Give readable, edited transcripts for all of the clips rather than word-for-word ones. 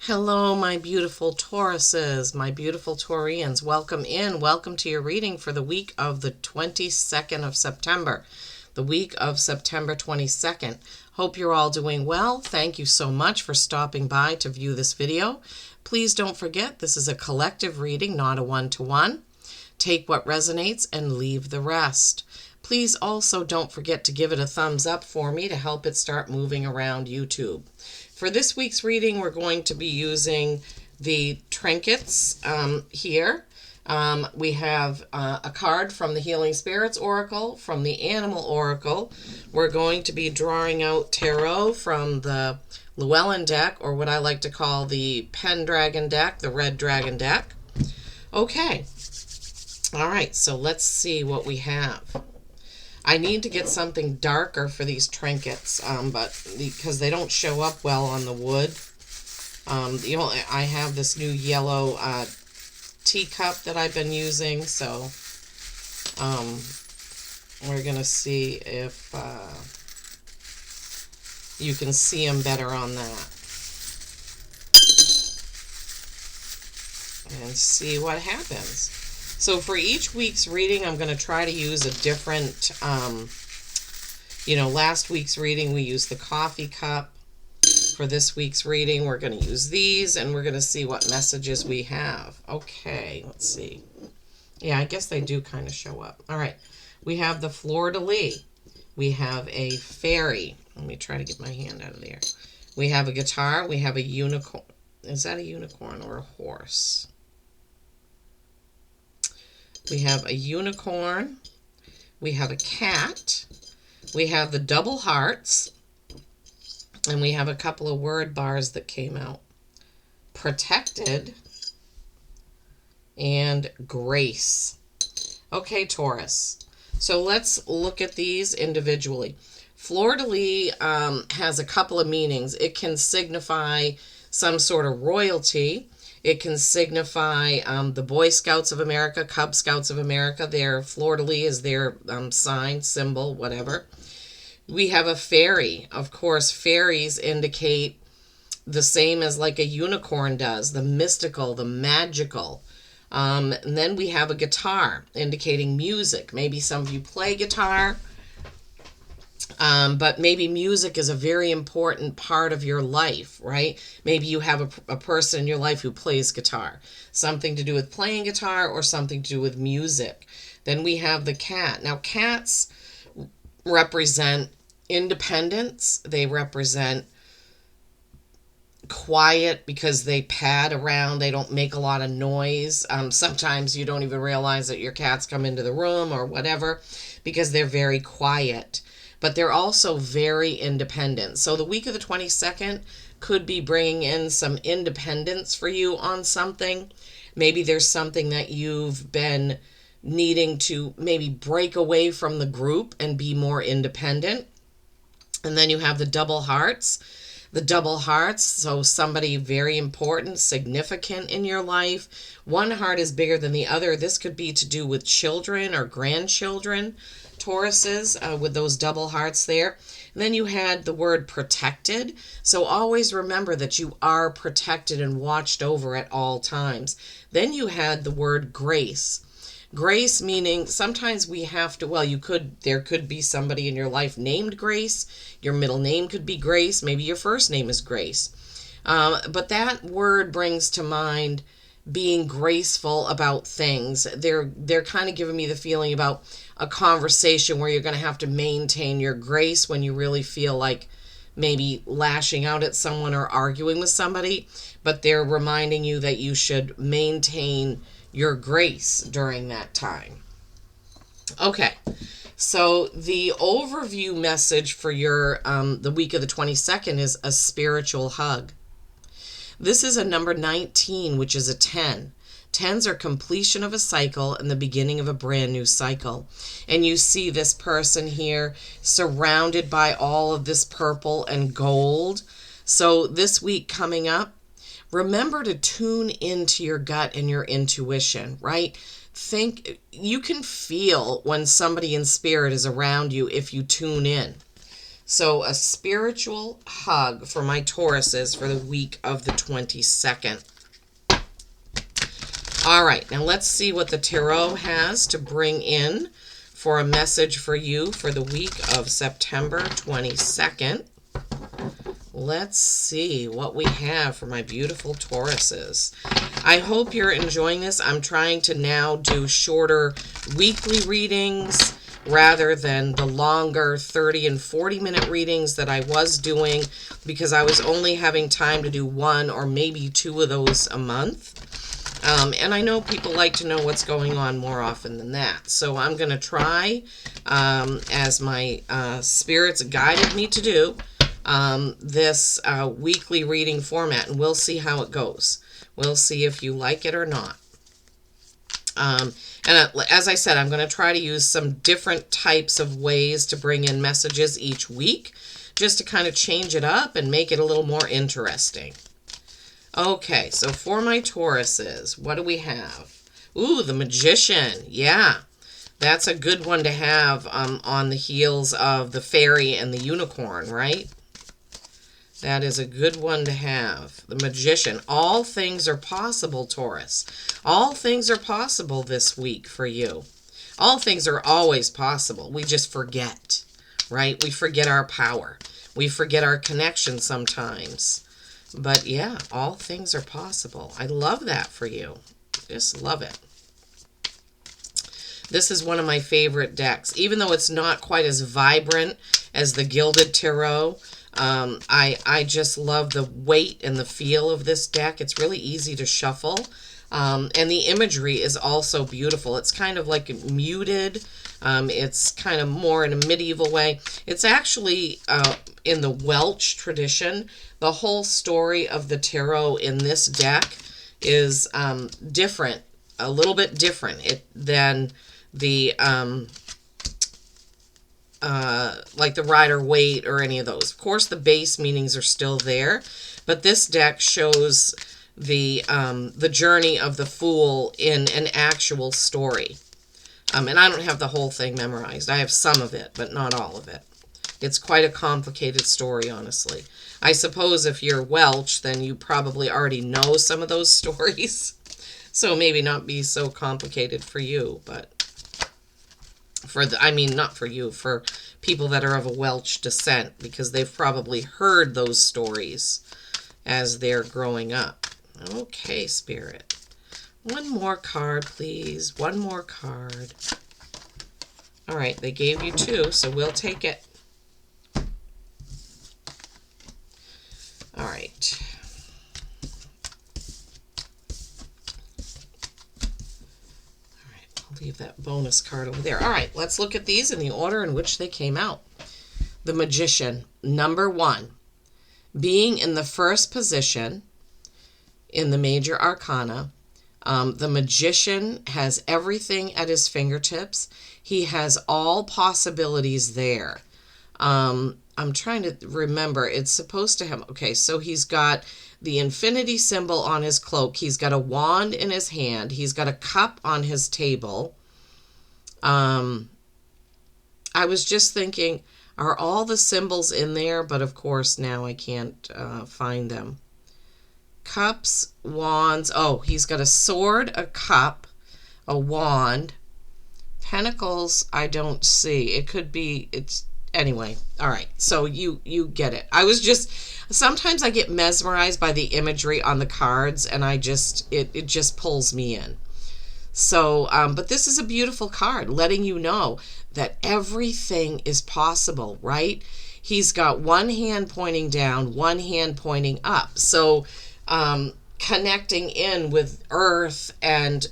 Hello, my beautiful Tauruses, my beautiful Taurians. Welcome in. Welcome to your reading for the week of the 22nd of September. The week of September 22nd. Hope you're all doing well. Thank you so much for stopping by to view this video. Please don't forget, this is a collective reading, not a one-to-one. Take what resonates and leave the rest. Please also don't forget to give it a thumbs up for me to help it start moving around YouTube. For this week's reading, we're going to be using the trinkets here. We have a card from the Healing Spirits Oracle, from the Animal Oracle. We're going to be drawing out tarot from the Llewellyn deck, or what I like to call the Pendragon deck, the Red Dragon deck. Okay. All right, so let's see what we have. I need to get something darker for these trinkets, but because they don't show up well on the wood. I have this new yellow teacup that I've been using, so we're going to see if you can see them better on that. And see what happens. So for each week's reading, I'm going to try to use a different, last week's reading, we used the coffee cup. For this week's reading, we're going to use these, and we're going to see what messages we have. Okay, let's see. Yeah, I guess they do kind of show up. All right, we have the fleur-de-lis. We have a fairy. Let me try to get my hand out of there. We have a guitar. We have a unicorn. Is that a unicorn or a horse? We have a unicorn, we have a cat, we have the double hearts, and we have a couple of word bars that came out. Protected and grace. Okay, Taurus. So let's look at these individually. Fleur-de-lis has a couple of meanings. It can signify some sort of royalty. It can signify the Boy Scouts of America, Cub Scouts of America. Their fleur-de-lis is their sign, symbol, whatever. We have a fairy. Of course, fairies indicate the same as like a unicorn does, the mystical, the magical. And then we have a guitar, indicating music. Maybe some of you play guitar. But maybe music is a very important part of your life, right? Maybe you have a person in your life who plays guitar. Something to do with playing guitar or something to do with music. Then we have the cat. Now, cats represent independence. They represent quiet because they pad around. They don't make a lot of noise. Sometimes you don't even realize that your cats come into the room or whatever because they're very quiet. But they're also very independent. So the week of the 22nd could be bringing in some independence for you on something. Maybe there's something that you've been needing to maybe break away from the group and be more independent. And then you have the double hearts. The double hearts, so somebody very important, significant in your life. One heart is bigger than the other. This could be to do with children or grandchildren. Tauruses with those double hearts there. And then you had the word protected. So always remember that you are protected and watched over at all times. Then you had the word grace. Grace meaning sometimes we have to, there could be somebody in your life named Grace. Your middle name could be Grace. Maybe your first name is Grace. But that word brings to mind being graceful about things. They're kind of giving me the feeling about a conversation where you're going to have to maintain your grace when you really feel like maybe lashing out at someone or arguing with somebody, but they're reminding you that you should maintain your grace during that time. Okay, so the overview message for your the week of the 22nd is a spiritual hug. This is a number 19, which is a 10. 10s are completion of a cycle and the beginning of a brand new cycle. And you see this person here surrounded by all of this purple and gold. So this week coming up, remember to tune into your gut and your intuition, right? You can feel when somebody in spirit is around you if you tune in. So a spiritual hug for my Tauruses for the week of the 22nd. All right, now let's see what the tarot has to bring in for a message for you for the week of September 22nd. Let's see what we have for my beautiful Tauruses. I hope you're enjoying this. I'm trying to now do shorter weekly readings rather than the longer 30 and 40-minute readings that I was doing, because I was only having time to do one or maybe two of those a month. And I know people like to know what's going on more often than that. So I'm going to try, as my spirits guided me to do, this weekly reading format, and we'll see how it goes. We'll see if you like it or not. And as I said, I'm going to try to use some different types of ways to bring in messages each week, just to kind of change it up and make it a little more interesting. Okay, so for my Tauruses, what do we have? Ooh, the Magician. Yeah, that's a good one to have on the heels of the Fairy and the Unicorn, right? That is a good one to have. The Magician. All things are possible, Taurus. All things are possible this week for you. All things are always possible. We just forget, right? We forget our power. We forget our connection sometimes. But yeah, all things are possible. I love that for you. Just love it. This is one of my favorite decks. Even though it's not quite as vibrant as the Gilded Tarot, I just love the weight and the feel of this deck. It's really easy to shuffle. And the imagery is also beautiful. It's kind of like muted. It's kind of more in a medieval way. It's actually in the Welsh tradition. The whole story of the tarot in this deck is different, a little bit different than the like the Rider-Waite or any of those. Of course, the base meanings are still there, but this deck shows the journey of the Fool in an actual story. And I don't have the whole thing memorized. I have some of it, but not all of it. It's quite a complicated story, honestly. I suppose if you're Welsh, then you probably already know some of those stories. So maybe not be so complicated for you, but not for you, for people that are of a Welsh descent, because they've probably heard those stories as they're growing up. Okay, Spirit. One more card, please. One more card. All right, they gave you two, so we'll take it. All right. All right, I'll leave that bonus card over there. All right, let's look at these in the order in which they came out. The Magician, number 1. Being in the first position in the major arcana, the Magician has everything at his fingertips. He has all possibilities there. I'm trying to remember. It's supposed to have... Okay, so he's got the infinity symbol on his cloak. He's got a wand in his hand. He's got a cup on his table. I was just thinking, are all the symbols in there? But of course, now I can't find them. Cups, wands. Oh, he's got a sword, a cup, a wand. Pentacles, I don't see. It could be... Anyway, all right, so you get it. I was just, sometimes I get mesmerized by the imagery on the cards, and it just pulls me in. So, but this is a beautiful card, letting you know that everything is possible, right? He's got one hand pointing down, one hand pointing up. So, connecting in with earth and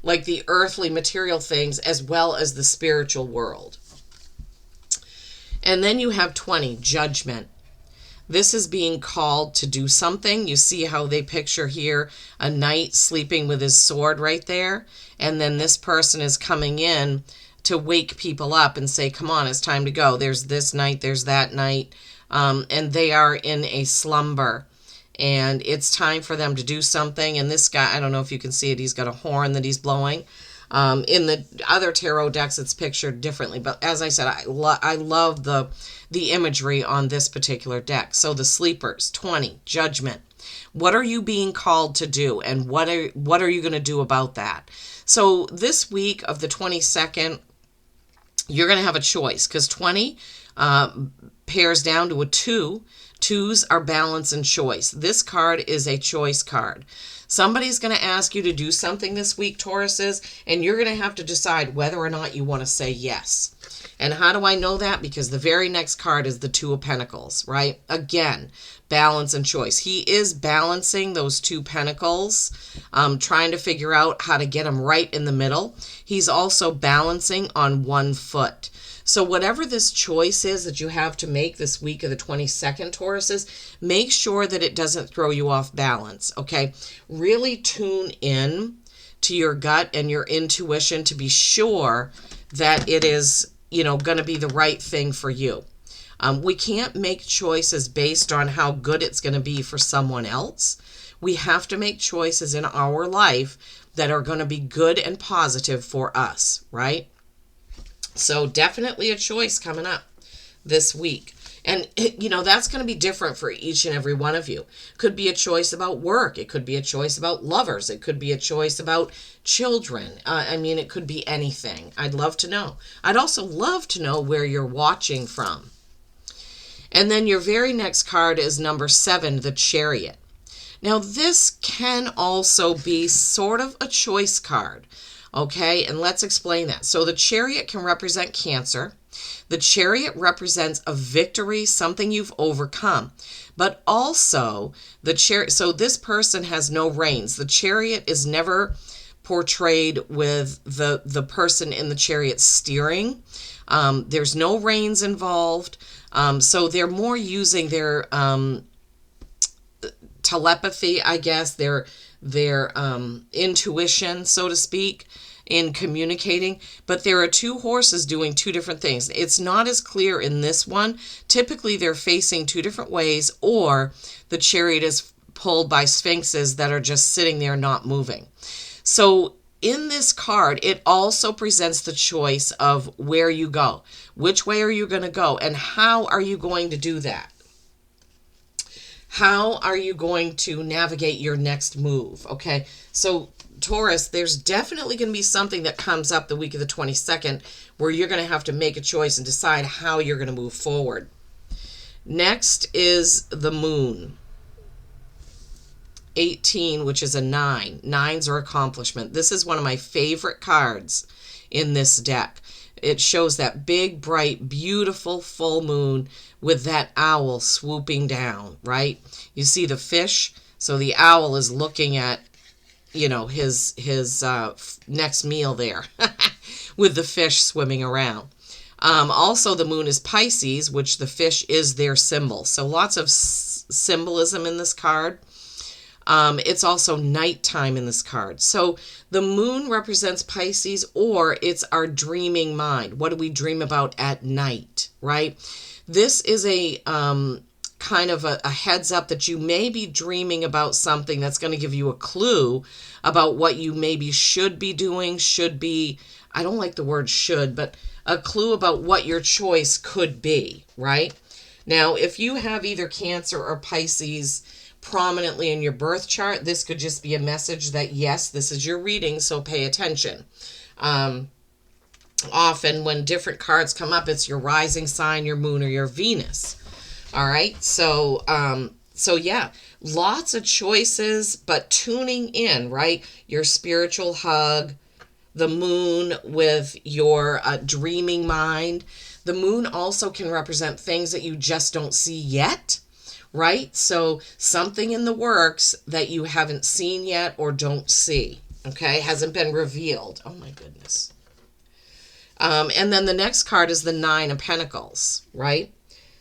like the earthly material things as well as the spiritual world. And then you have 20, Judgment. This is being called to do something. You see how they picture here a knight sleeping with his sword right there. And then this person is coming in to wake people up and say, come on, it's time to go. There's this knight, there's that knight. And they are in a slumber. And it's time for them to do something. And this guy, I don't know if you can see it, he's got a horn that he's blowing. In the other tarot decks, it's pictured differently. But as I said, I love the imagery on this particular deck. So the sleepers, 20, judgment. What are you being called to do, and what are you going to do about that? So this week of the 22nd, you're going to have a choice, because 20 pairs down to a 2. Twos are balance and choice. This card is a choice card. Somebody's going to ask you to do something this week, Tauruses, and you're going to have to decide whether or not you want to say yes. And how do I know that? Because the very next card is the 2 of Pentacles, right? Again, balance and choice. He is balancing those 2 pentacles, trying to figure out how to get them right in the middle. He's also balancing on 1 foot. So whatever this choice is that you have to make this week of the 22nd, Tauruses, make sure that it doesn't throw you off balance, okay? Really tune in to your gut and your intuition to be sure that it is, going to be the right thing for you. We can't make choices based on how good it's going to be for someone else. We have to make choices in our life that are going to be good and positive for us, right? So definitely a choice coming up this week. And, that's going to be different for each and every one of you. Could be a choice about work. It could be a choice about lovers. It could be a choice about children. It could be anything. I'd love to know. I'd also love to know where you're watching from. And then your very next card is number 7, the Chariot. Now, this can also be sort of a choice card. Okay, and let's explain that. So the Chariot can represent Cancer. The Chariot represents a victory, something you've overcome. But also, the Chariot, so this person has no reins. The Chariot is never portrayed with the person in the Chariot steering. There's no reins involved. So they're more using their telepathy, I guess, their intuition, so to speak, in communicating. But there are 2 horses doing 2 different things. It's not as clear in this one. Typically, they're facing 2 different ways, or the Chariot is pulled by sphinxes that are just sitting there not moving. So in this card, it also presents the choice of where you go. Which way are you going to go, and how are you going to do that? How are you going to navigate your next move? Okay, so Taurus, there's definitely going to be something that comes up the week of the 22nd where you're going to have to make a choice and decide how you're going to move forward. Next is the Moon. 18, which is a 9. 9s are accomplishment. This is one of my favorite cards in this deck. It shows that big, bright, beautiful full moon with that owl swooping down, right? You see the fish, so the owl is looking at, his next meal there with the fish swimming around. Also, the moon is Pisces, which the fish is their symbol. So lots of symbolism in this card. It's also nighttime in this card. So the moon represents Pisces, or it's our dreaming mind. What do we dream about at night, right? This is a kind of a heads up that you may be dreaming about something that's going to give you a clue about what you maybe should be doing, I don't like the word should, but a clue about what your choice could be, right? Now, if you have either Cancer or Pisces prominently in your birth chart, this could just be a message that, yes, this is your reading, so pay attention. Often when different cards come up, it's your rising sign, your moon, or your Venus. All right, so yeah, lots of choices, but tuning in, right? Your spiritual hug, the moon with your dreaming mind. The moon also can represent things that you just don't see yet, right? So something in the works that you haven't seen yet or don't see, okay? Hasn't been revealed. Oh my goodness. And then the next card is the 9 of Pentacles, right?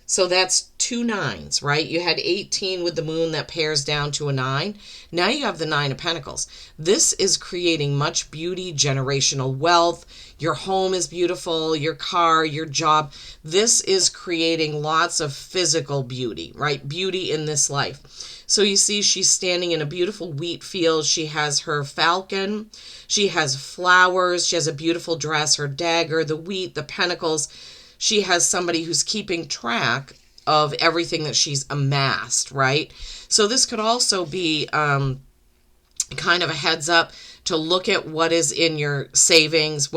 So that's two nines, right? You had 18 with the moon that pairs down to a 9. Now you have the 9 of Pentacles. This is creating much beauty, generational wealth. Your home is beautiful, your car, your job. This is creating lots of physical beauty, right? Beauty in this life. So you see she's standing in a beautiful wheat field. She has her falcon. She has flowers. She has a beautiful dress, her dagger, the wheat, the pentacles. She has somebody who's keeping track of everything that she's amassed, right? So this could also be kind of a heads up to look at what is in your savings,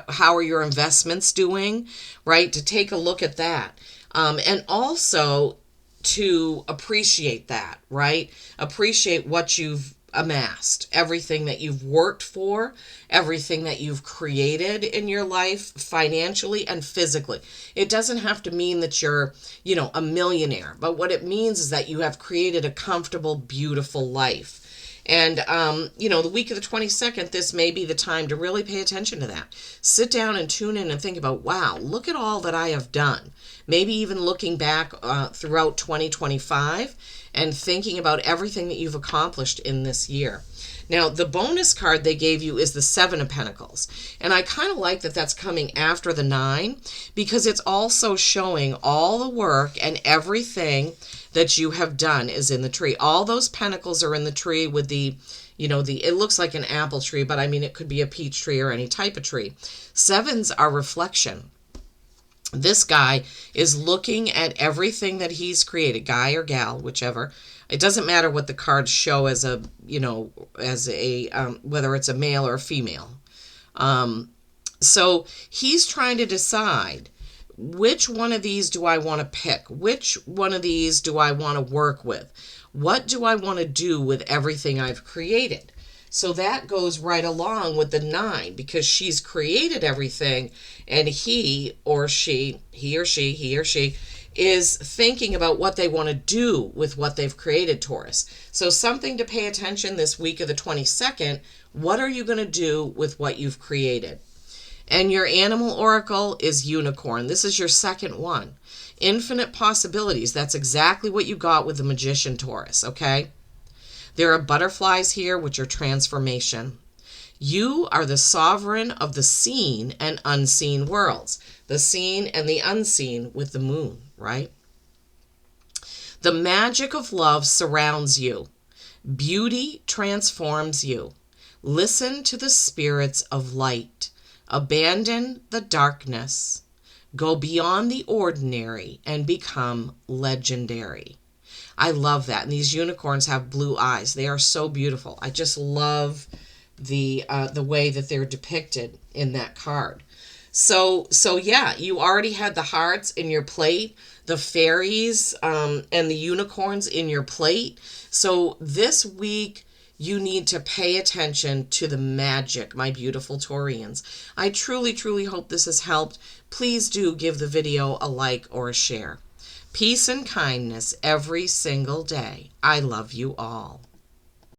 how are your investments doing, right? To take a look at that. And also to appreciate that, right? Appreciate what you've amassed, everything that you've worked for, everything that you've created in your life financially and physically. It doesn't have to mean that you're, a millionaire, but what it means is that you have created a comfortable, beautiful life. And, the week of the 22nd, this may be the time to really pay attention to that. Sit down and tune in and think about, wow, look at all that I have done. Maybe even looking back throughout 2025 and thinking about everything that you've accomplished in this year. Now, the bonus card they gave you is the 7 of Pentacles. And I kind of like that that's coming after the 9 because it's also showing all the work and everything that you have done is in the tree. All those pentacles are in the tree with it looks like an apple tree, but I mean, it could be a peach tree or any type of tree. 7s are reflection. This guy is looking at everything that he's created, guy or gal, whichever. It doesn't matter what the cards show as whether it's a male or a female. So he's trying to decide, which one of these do I want to pick? Which one of these do I want to work with? What do I want to do with everything I've created? So that goes right along with the 9 because she's created everything and he or she is thinking about what they want to do with what they've created, Taurus. So something to pay attention this week of the 22nd. What are you going to do with what you've created? And your animal oracle is unicorn. This is your second one. Infinite possibilities. That's exactly what you got with the magician, Taurus, okay? There are butterflies here, which are transformation. You are the sovereign of the seen and unseen worlds. The seen and the unseen with the moon, right? The magic of love surrounds you. Beauty transforms you. Listen to the spirits of light. Abandon the darkness. Go beyond the ordinary and become legendary. I love that. And these unicorns have blue eyes. They are so beautiful. I just love the way that they're depicted in that card. So yeah, you already had the hearts in your plate, the fairies, and the unicorns in your plate. So this week, you need to pay attention to the magic, my beautiful Taurians. I truly, truly hope this has helped. Please do give the video a like or a share. Peace and kindness every single day. I love you all.